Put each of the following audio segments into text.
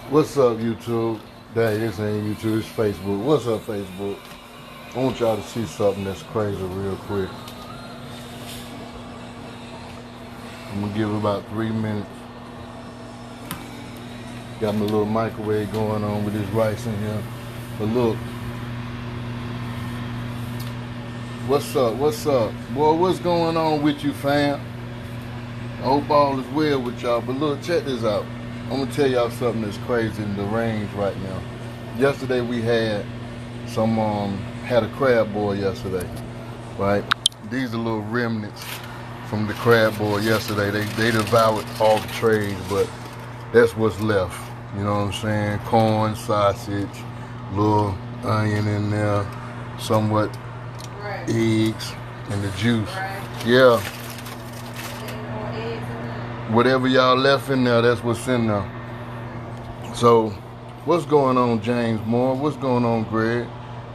What's up, YouTube? Dang, this ain't YouTube, it's Facebook. What's up, Facebook? I want y'all to see something that's crazy real quick. I'm gonna give it about 3 minutes. Got my little microwave going on with this rice in here. But look, what's up? What's up? Boy, what's going on with you, fam? I hope all is well with y'all. But look, check this out. I'm gonna tell y'all something that's crazy in the range right now. Yesterday we had had a crab boil yesterday, right? These are little remnants from the crab boil yesterday. They devoured all the trays, but that's what's left. You know what I'm saying? Corn, sausage, little onion in there, somewhat eggs, and the juice. Yeah. Whatever y'all left in there, that's what's in there. So, what's going on, James Moore? What's going on, Greg?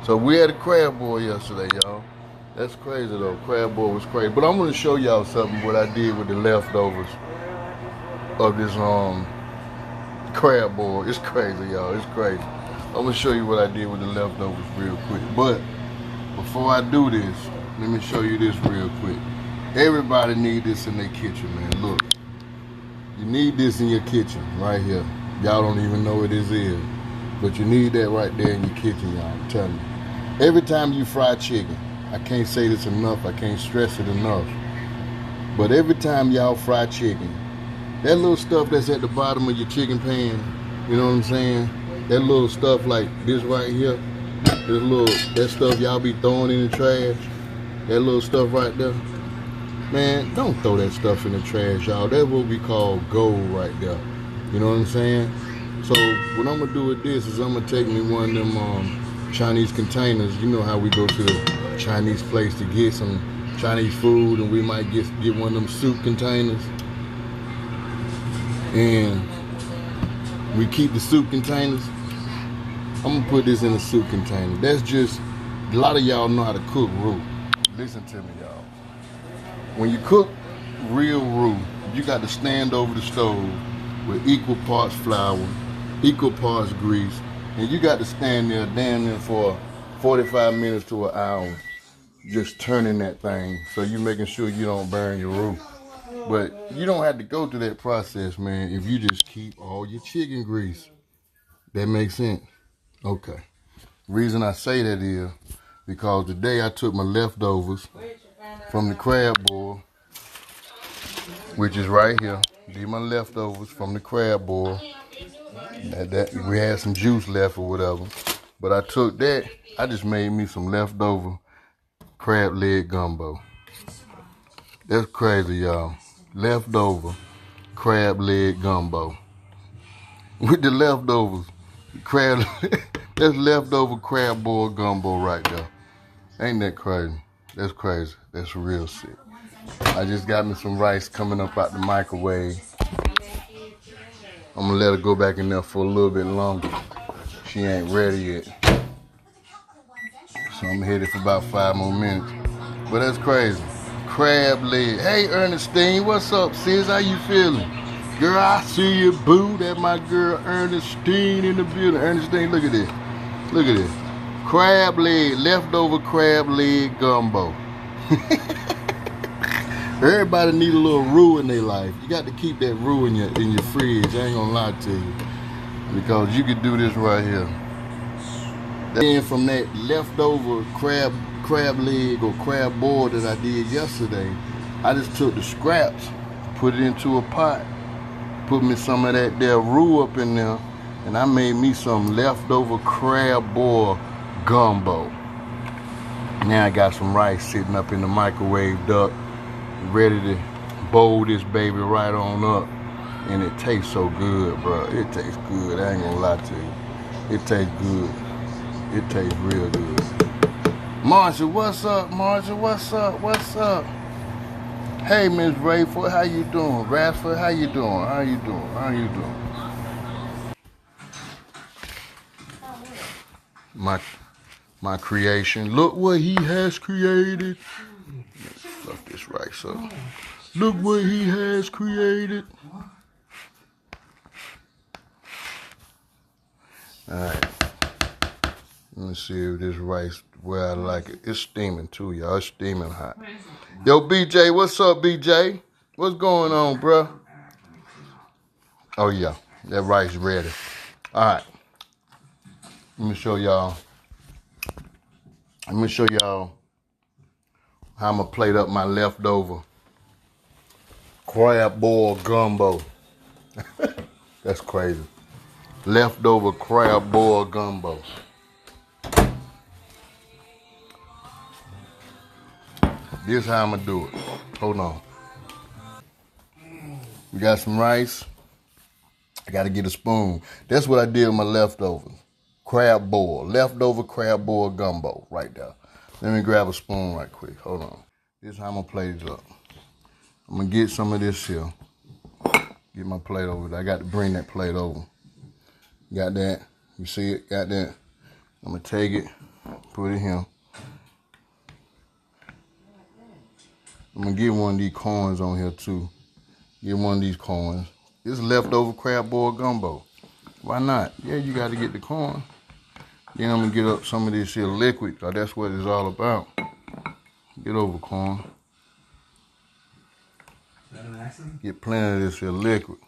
So, we had a crab boil yesterday, y'all. That's crazy, though. Crab boil was crazy. But I'm going to show y'all something, what I did with the leftovers of this crab boil. It's crazy, y'all. It's crazy. I'm going to show you what I did with the leftovers real quick. But, before I do this, let me show you this real quick. Everybody need this in their kitchen, man. Look. You need this in your kitchen, right here. Y'all don't even know what this is. But you need that right there in your kitchen, y'all. I'm telling you. Every time you fry chicken, I can't say this enough, I can't stress it enough. But every time y'all fry chicken, that little stuff that's at the bottom of your chicken pan, you know what I'm saying? That little stuff like this right here, that stuff y'all be throwing in the trash, that little stuff right there. Man, don't throw that stuff in the trash, y'all. That's what we call gold right there. You know what I'm saying? So what I'm gonna do with this is I'm gonna take me one of them Chinese containers. You know how we go to the Chinese place to get some Chinese food, and we might get one of them soup containers, and we keep the soup containers. I'm gonna put this in a soup container. That's just, a lot of y'all know how to cook roux. Listen to me, y'all. When you cook real roux, you got to stand over the stove with equal parts flour, equal parts grease, and you got to stand there damn near for 45 minutes to an hour just turning that thing, so you making sure you don't burn your roux. But you don't have to go through that process, man, if you just keep all your chicken grease. That makes sense? Okay. Reason I say that is because today I took my leftovers from the crab boil, which is right here. These my leftovers from the crab boil. That we had some juice left or whatever. But I took that, I just made me some leftover crab leg gumbo. That's crazy, y'all. Leftover crab leg gumbo. With the leftovers, crab, that's leftover crab boil gumbo right there. Ain't that crazy? That's crazy. That's real sick. I just got me some rice coming up out the microwave. I'm gonna let her go back in there for a little bit longer. She ain't ready yet. So I'm headed for about 5 more minutes. But that's crazy. Crab leg. Hey Ernestine, what's up, sis? How you feeling? Girl, I see you, boo. That my girl Ernestine in the building. Ernestine, look at this. Look at this. Crab leg, leftover crab leg gumbo. Everybody need a little roux in their life. You got to keep that roux in your fridge. I ain't gonna lie to you, because you could do this right here. Then from that leftover crab leg or crab boil that I did yesterday, I just took the scraps, put it into a pot, put me some of that there roux up in there, and I made me some leftover crab boil gumbo. Now I got some rice sitting up in the microwave duct, ready to bowl this baby right on up. And it tastes so good, bro. It tastes good. I ain't gonna lie to you. It tastes good. It tastes real good. Marsha, what's up? Marsha, what's up? What's up? Hey, Miss Rayford, how you doing? Radford, how you doing? How you doing? How you doing? My creation. Look what he has created. Fluff this rice up. Look what he has created. Alright. Let me see if this rice where I like it. It's steaming too, y'all. It's steaming hot. Yo, BJ, what's up, BJ? What's going on, bruh? Oh, yeah. That rice ready. Alright. Let me show y'all how I'm going to plate up my leftover crab-boil gumbo. That's crazy. Leftover crab-boil gumbo. This is how I'm going to do it. Hold on. We got some rice. I got to get a spoon. That's what I did with my leftovers. Crab boil. Leftover crab boil gumbo right there. Let me grab a spoon right quick. Hold on. This is how I'm going to plate it up. I'm going to get some of this here. Get my plate over there. I got to bring that plate over. Got that? You see it? Got that? I'm going to take it, put it here. I'm going to get one of these corns on here too. Get one of these corns. This is leftover crab boil gumbo. Why not? Yeah, you got to get the corn. Then I'm going to get up some of this here liquid, because that's what it's all about. Get over, corn. Get plenty of this here liquid.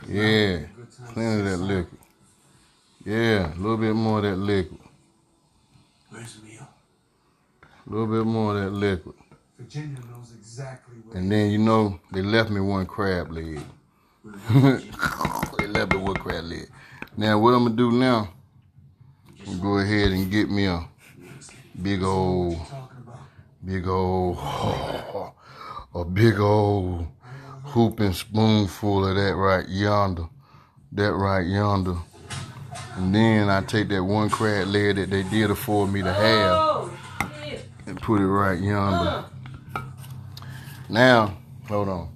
Yeah, plenty of that liquid. Yeah, a little bit more of that liquid. Where's the meal? A little bit more of that liquid. Virginia knows exactly where. And then, you know, they left me one crab leg. They left me one crab leg. Now, what I'm going to do now, I'm going to go ahead and get me a big old hooping spoonful of that right yonder. That right yonder. And then I take that one crab leg that they did afford me to have and put it right yonder. Now, hold on.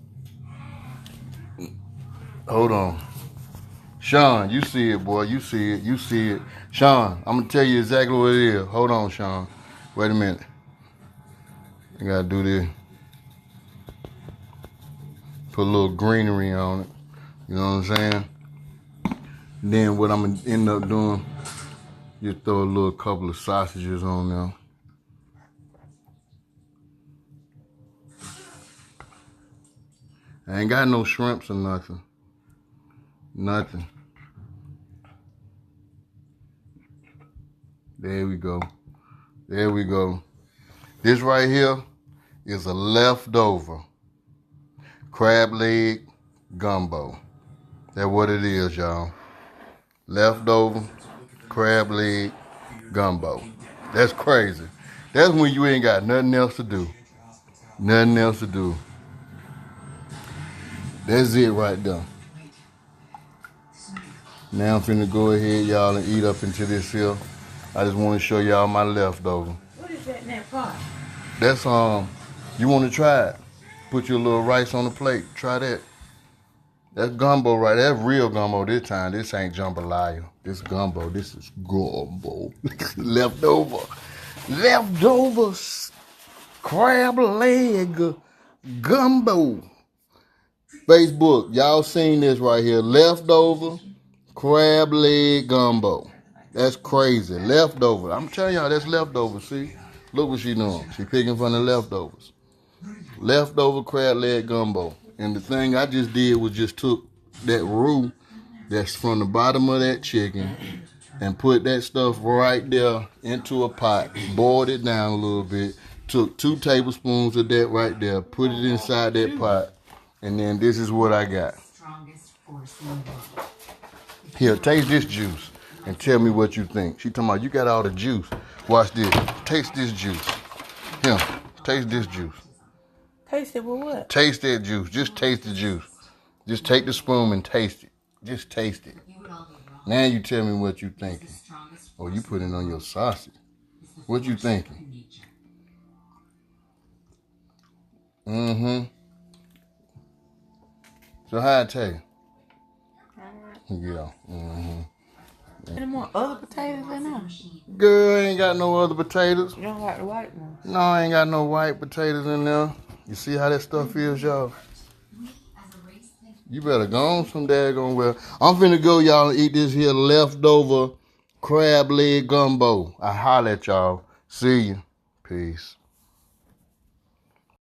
Sean, you see it, boy. You see it. Sean, I'm going to tell you exactly what it is. Hold on, Sean. Wait a minute. I got to do this. Put a little greenery on it. You know what I'm saying? Then what I'm going to end up doing, just throw a little couple of sausages on there. I ain't got no shrimps or nothing. Nothing. There we go. There we go. This right here is a leftover crab leg gumbo. That's what it is, y'all. Leftover crab leg gumbo. That's crazy. That's when you ain't got nothing else to do. Nothing else to do. That's it right there. Now I'm finna go ahead, y'all, and eat up into this here. I just want to show y'all my leftover. What is that in that pot? That's, you want to try it? Put your little rice on the plate. Try that. That's gumbo, right? That's real gumbo this time. This ain't jambalaya. This gumbo. This is gumbo. Leftover crab leg gumbo. Facebook, y'all seen this right here. Leftover crab leg gumbo. That's crazy. Leftover. I'm telling y'all, that's leftover. See? Look what she doing. She picking from the leftovers. Leftover crab leg gumbo. And the thing I just did was just took that roux that's from the bottom of that chicken and put that stuff right there into a pot, boiled it down a little bit, took 2 tablespoons of that right there, put it inside that pot, and then this is what I got. Here, taste this juice and tell me what you think. She talking about, you got all the juice. Watch this. Taste this juice. Here, taste this juice. Taste it with what? Taste that juice. Just taste the juice. Just take the spoon and taste it. Just taste it. Now you tell me what you thinking. Oh, you put it on your sausage. What you thinking? Mm-hmm. So how it taste? Yeah. Mm-hmm. Any more other potatoes in there? Girl, ain't got no other potatoes. You don't like the white ones? No, I ain't got no white potatoes in there. You see how that stuff is, y'all? You better go on some daggone well. I'm finna go, y'all, and eat this here leftover crab leg gumbo. I holler at y'all. See you. Peace.